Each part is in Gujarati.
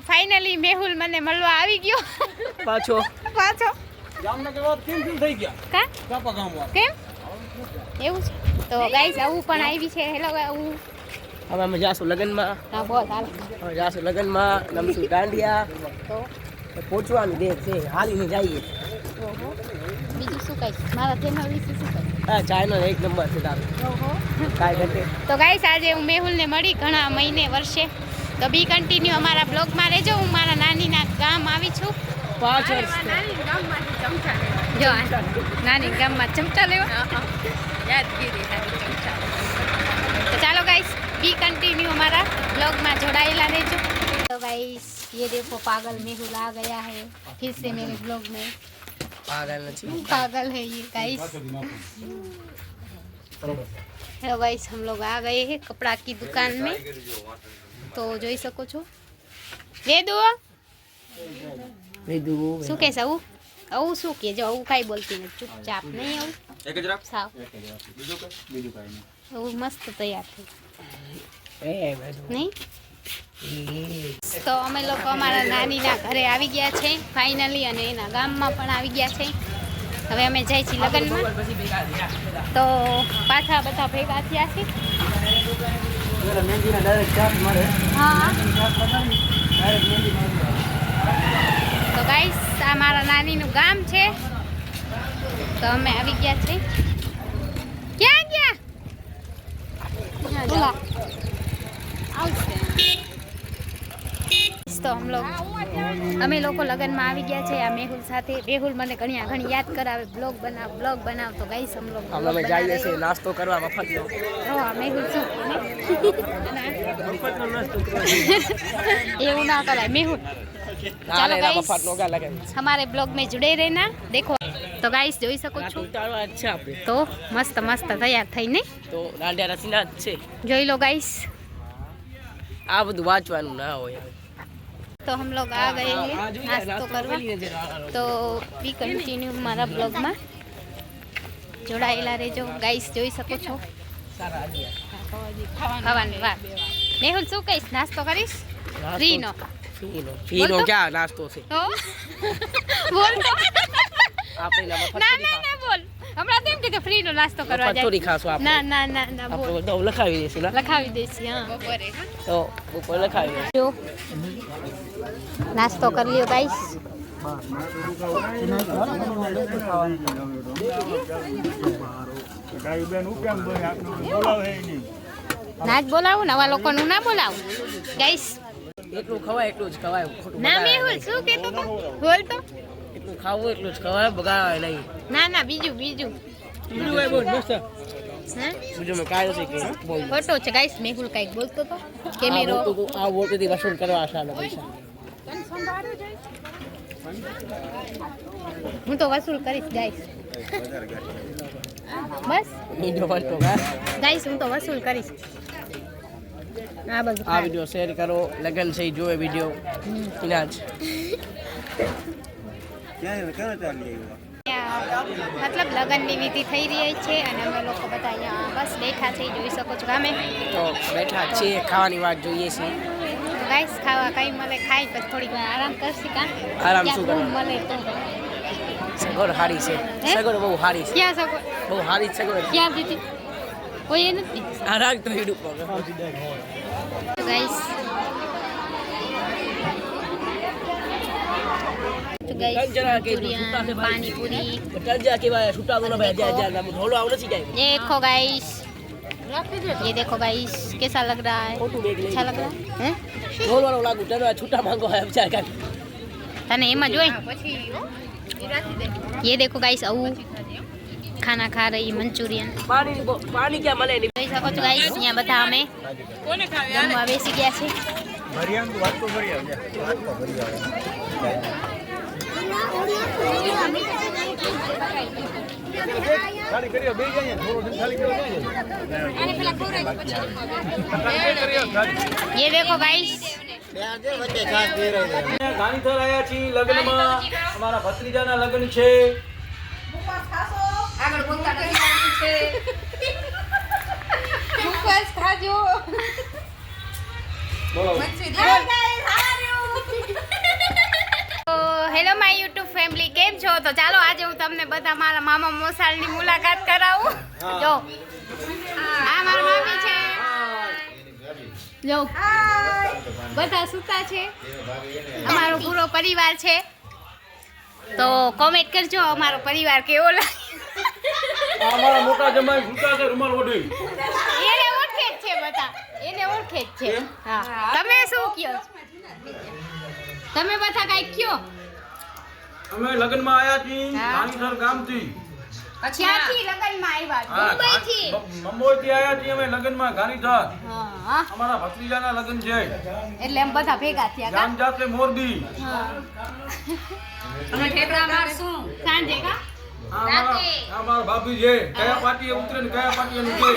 ફાઇનલી મેહુલ મને મળવા આવી ગયો પાછો જામનગર વાત કેમ થઈ ગયા કા કાપા ગામમાં કેમ એવું છે તો ગાઈસ આવું પણ આવી છે હેલો આવું હવે અમે જાશું લગનમાં હા બોલ હાલ હવે જાશું લગનમાં રમશું દાંડિયા તો પહોંચવાની દેર છે હાલીને જઈએ ઓહો બીજું શું કહીશ મારા ચેનલ વિશે શું કહીશ હા ચાઇનો એક નંબર છે તારો ઓહો કાંઈ ઘટે તો ગાઈસ આજે હું મેહુલને મળી ઘણા મહિને વર્ષે તો બી કન્ટિન્યુ અમારા બ્લોગમાં રહેજો હું મારા નાનીના ગામ આવી છું 5 વર્ષ જો નાની ગામમાં ચમચા લેવા યાદગીરી તો ચાલો गाइस बी कंटिन्यू हमारा ब्लॉग में जोड़ाएला रहजो तो गाइस ये देखो पागल मेहुल आ गया है फिर से मेरे ब्लॉग में पागल है ये गाइस हेलो गाइस हम लोग आ गए हैं कपड़ा की दुकान में तो જોઈ શકો છો વેદુ શું કહેશ આવું શું કે જો આવું કાંઈ બોલતી નથી ચૂપચાપ નહીં આવું એક જ રાખ સાવ બીજું કાંઈ નહીં મસ્ત તૈયાર થઈ નહીં તો અમે લોકો અમારા નાનીના ઘરે આવી ગયા છે ફાઇનલી અને એના ગામમાં પણ આવી ગયા છે હવે અમે જઈએ છીએ લગ્નમાં તો પાછા બધા ભેગા થયા છે હા તો ગાઈસ આ મારા નાનીનું ગામ છે તો અમે આવી ગયા છે ક્યાં ગયા तो हम लोग અમે લોકો લગનમાં આવી ગયા છે આ મેહુલ સાથે મેહુલ મને ઘણી યાદ કરાવે બ્લોગ બનાવ તો ગાઈસ हम लोग અમે જઈએ છીએ નાસ્તો કરવા મફતનો હા મેહુલ શું મફતનો નાસ્તો કરવા એવું ના કરાય મેહુલ ચાલો ગાઈસ મફતનો કા લગે हमारे ब्लॉग में जुड़े रहना देखो तो गाइस જોઈ શકો છો ઉતારો છે આપણે તો મસ્ત તૈયાર થઈને તો દાંડિયા રસીના જ છે જોઈ लो गाइस આ બધું વાંચવાનું ના હોય तो हम लोग आ गए हैं नाश्तो करवा तो बी कंटिन्यू हमारा ब्लॉग में जोड़ाएला રહેજો गाइस જોઈ શકો છો ખાવાની વાત મેહુલ શું કહીશ નાસ્તો કરીશ ફ્રીનો ક્યાં નાસ્તો છે તો બોલ તો આપણે ના બોલ હમણાં તેમ કે ફ્રીનો નાસ્તો કરવા જાય થોડી ખાસો આપણે ના બોલ આપણે તો લખાવી દઈશું ને લખાવી દઈશું હા બપોરે તો બપોરે લખાવી દઈશું જો નાસ્તો કરી લ્યો ગાઈસ ના જ બોલાવું નવા લોકોનું ના બોલાવું ગાઈસ એટલું ખવાય એટલું જ ખવાય ના મેહુલ શું કહેતો તો બોલ તો એટલું ખાવું એટલું જ ખવાય બગાડવાય નહીં ના બીજું બીજું કઈ બોલ મસ્ત હે બીજું મેં કાયો છે કે બોલ ફોટો છે ગાઈસ મેહુલ કાઈક બોલતો તો કેમેરો આ વોટથી વસૂલ કરવા આશાના પૈસા હું તો વસૂલ કરીશ ગાઈસ બસ વિડિયો વાંચો ગાઈસ હું તો વસૂલ કરીશ આ બધું આ વિડિયો શેર કરો લગન છે જોવે વિડિયો ઇના જ मतलब લગનની વિધિ થઈ રહી છે અને અમે લોકો બધા અહીંયા બસ બેઠા છે જોઈ શકો છો ગામે તો બેઠા છે ખાવાની વાત જોઈએ છે ગાઈસ ખાવા કઈ મળે ખાઈ પછી થોડીક વાર આરામ કરશી કા આરામ શું કરવાનું મળે તો સગવડ હારી છે સગવડ બહુ હારી છે ક્યાં સગવડ બહુ હારી સગવડ ક્યાં દીધી કોઈ એ નથી આ રાગ તો હીડું પર ગાઈસ पानी पूरी देखो गाइस ये देखो गाइस कैसा लग रहा है अच्छा लग रहा है छूटा मांगो है तने एम जोई ये देखो गाइस आऊ खाना खा रही मंचूरियन पानी क्या मले नहीं જોઈ શકો છો ગાઈસ અહીંયા બધા અમે કોને ખાવા જમવા બેસી ગયા છે ભરિયાનું વાત તો ભરિયા વાત તો ભરિયા ખાલી કર્યો બે જાય થોડો ખાલી કર્યો આને પેલા ખવરાય પછી ये देखो गाइस ગાંધીધર આયા છીએ લગ્નમાં અમારા ભત્રીજાના લગ્ન છે આગળ બોલતા નથી છે મુકવાસ ખાજો બોલો મંચુરિયન તો ચાલો આજે હું તમને બધા મારા મામા મોસાળની મુલાકાત કરાવું. જો આ મારા મામી છે, જો બધા સૂતા છે, અમારો પૂરો પરિવાર છે. તો કોમેન્ટ કરજો અમારો પરિવાર કેવો લાગે. અમારા મોટા જમાઈ સૂતા છે રૂમાલ ઓઢી. એને ઓળખે જ છે બધા, એને ઓળખે જ છે. હા તમે શું કયો? તમે બધા કઈ કયો? અમે લગ્નમાં આયા છીએ રાણીસર ગામથી. ક્યાંથી લગ્નમાં આવ્યા? મુંબઈથી. મુંબઈથી આયા છીએ અમે લગ્નમાં ગાંધીધાર. હા અમારા ભત્રીજાના લગ્ન છે. એટલે એમ બધા ભેગા થયા કા? ગામ જાતે મોરબી. અમે ઠેકડા મારશું સાંજે કા? અમારા ભાભી છે. કયા પાટીએ ઉતરે ને કયા પાટીએ નીચે.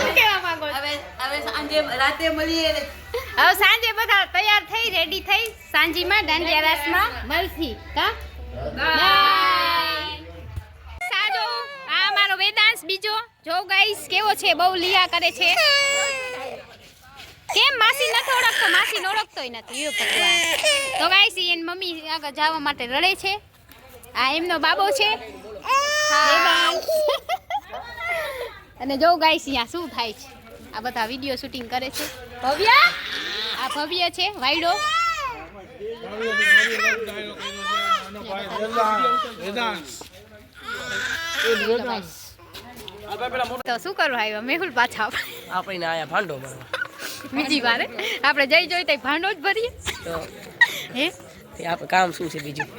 શું કહેવા માંગો છો? હવે સાંજે રાતે મળીએ. હવે સાંજે બધા તૈયાર થઈ રેડી થઈ સાંજીમાં દાંડિયા રાસમાં મળશી કા? સાજો આ મારો વેદાંશ બીજો જો ગાઈસ કેવો છે, બહુ લીયા કરે છે. કેમ માસી નથી ઓળખતો? માસી ઓળખતોય નથી. એ ભગવાન. તો ગાઈસ એની મમ્મી આગળ જવા માટે રડે છે. આ એમનો બાબો છે વેદાંશ. અને જો ગાઈસ અહીંયા શું થાય છે, આ બધા વિડીયો શૂટિંગ કરે છે. ભવ્ય આ ભવ્ય છે વાયડો. તો શું કરવું આવ્યો મેહુલ પાછા આપણે આયા ભાંડો મારવા. બીજી વાર આપણે જઈ જોઈ તો ભાંડો જ ભરીએ. તો હે તે આપણે કામ શું છે બીજું?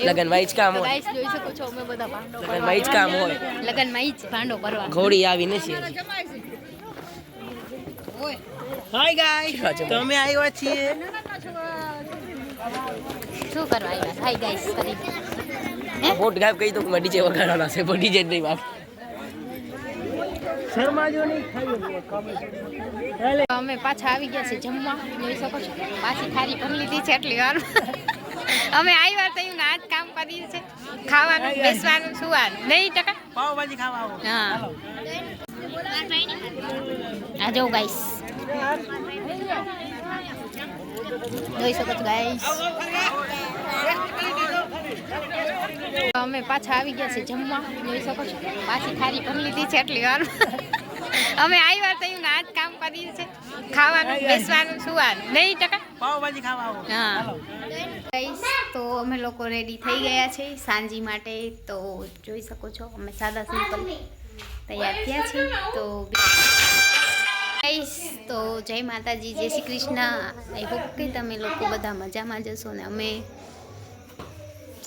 લગનમાં ઈ જ કામ હોય. ગાઈસ જોઈ શકો છો અમે બધા ભાંડો લગનમાં ઈ જ કામ હોય. લગનમાં ઈ જ ભાંડો ભરવા. ઘોડી આવી નથી હજી. હાય ગાઈસ, તો અમે આવ્યા છીએ. શું કરવા આવ્યા હાય ગાઈસ કરી? બોટ ગાયબ કહી દઉં કે ડીજે વગાડવાના છે, પણ ડીજે જ નહીં વાગ. શર્માજો નહીં, ખાઈ અમે પાછા આવી ગયા છે જમવા. જોઈ શકો છો પાછી થાળી ભરી લીધી છે એટલી વાર. અમે આવ્યા તો એવું આજ કામ કરીએ છે, ખાવાનું બેસવાનું સુવાનું નહીં ટકા. પાવભાજી ખાવા આવો. હા આ જો ગાઈસ જોઈ શકો છો ગાઈસ. અમે પાછા આવી ગયા છે જમવા. જોઈ શકો છો પાછી થાળી ભરી લીધી છે એટલી વાર. અમે આવ્યા તો એવું આજ કામ કરીએ છે, ખાવાનું બેસવાનું સુવાનું નહીં ટકા. પાવભાજી ખાવા આવો. હા ગાઈસ તો અમે લોકો રેડી થઈ ગયા છે સાંજી માટે. તો જોઈ શકો છો અમે સાદા સિમ્પલ તૈયાર થયા છીએ. તો ગાઈસ તો જય માતાજી, જય શ્રી કૃષ્ણ. આઈ હોપ કે તમે લોકો બધા મજામાં જશો ને અમે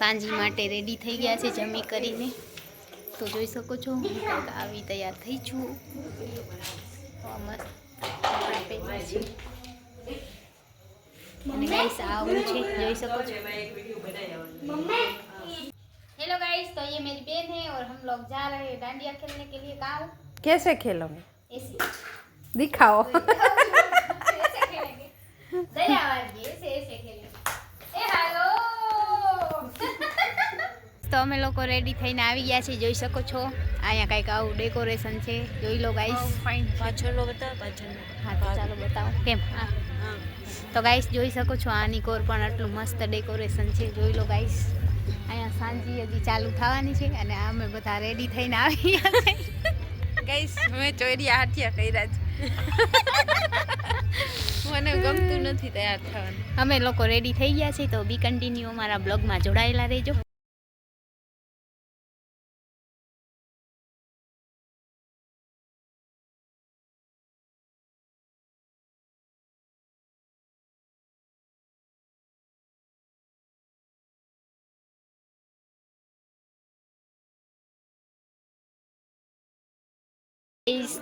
સાંજી માટે રેડી થઈ ગયા છે જમી કરીને. તો જોઈ શકો છો હું કંઈક આવી તૈયાર થઈ છું. મસ્ત કપડાં પહેર્યા છે અને गाइस आऊं છે જોઈ શકો છો. हेलो गाइस, तो ये मेरी बहन है और हम लोग जा रहे हैं डांडिया खेलने के लिए. कहाँ? कैसे खेलोगे? ऐसे दिखाओ. ऐसे खेलेंगे. दयावाद जी ऐसे खेलेंगे. ए हेलो. તો અમે લોકો રેડી થઈને આવી ગયા છીએ. જોઈ શકો છો અહીંયા કંઈક આવું ડેકોરેશન છે, જોઈ લો ગાઈસ. ફાઇન. પાછળનો બતાવો, પાછળનો. હા તો ચાલો બતાવો કેમ. હા તો ગાઈસ જોઈ શકો છો આની કોર પણ આટલું મસ્ત ડેકોરેશન છે, જોઈ લો ગાઈસ. અહીંયા સાંજી હજી ચાલુ થવાની છે અને અમે બધા રેડી થઈને આવી ગયા છે. गाइस मैं ચોરિયા હાથિયા કર્યા છે. મને ગમતું નથી તૈયાર થવાનું. અમે લોકો રેડી થઈ ગયા છે. તો બી કન્ટિન્યુ અમારા બ્લોગમાં જોડાયેલા રહેજો.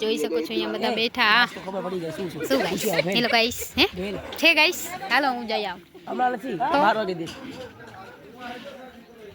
જોઈ શકો છો અહીંયા બધા બેઠા. ખબર પડી જાય શું શું ગાઈસ હેલો ગાઈસ હે છે ગાઈસ. હાલો હું જઈ આવું. હમણાં નથી 12 વાગે દે.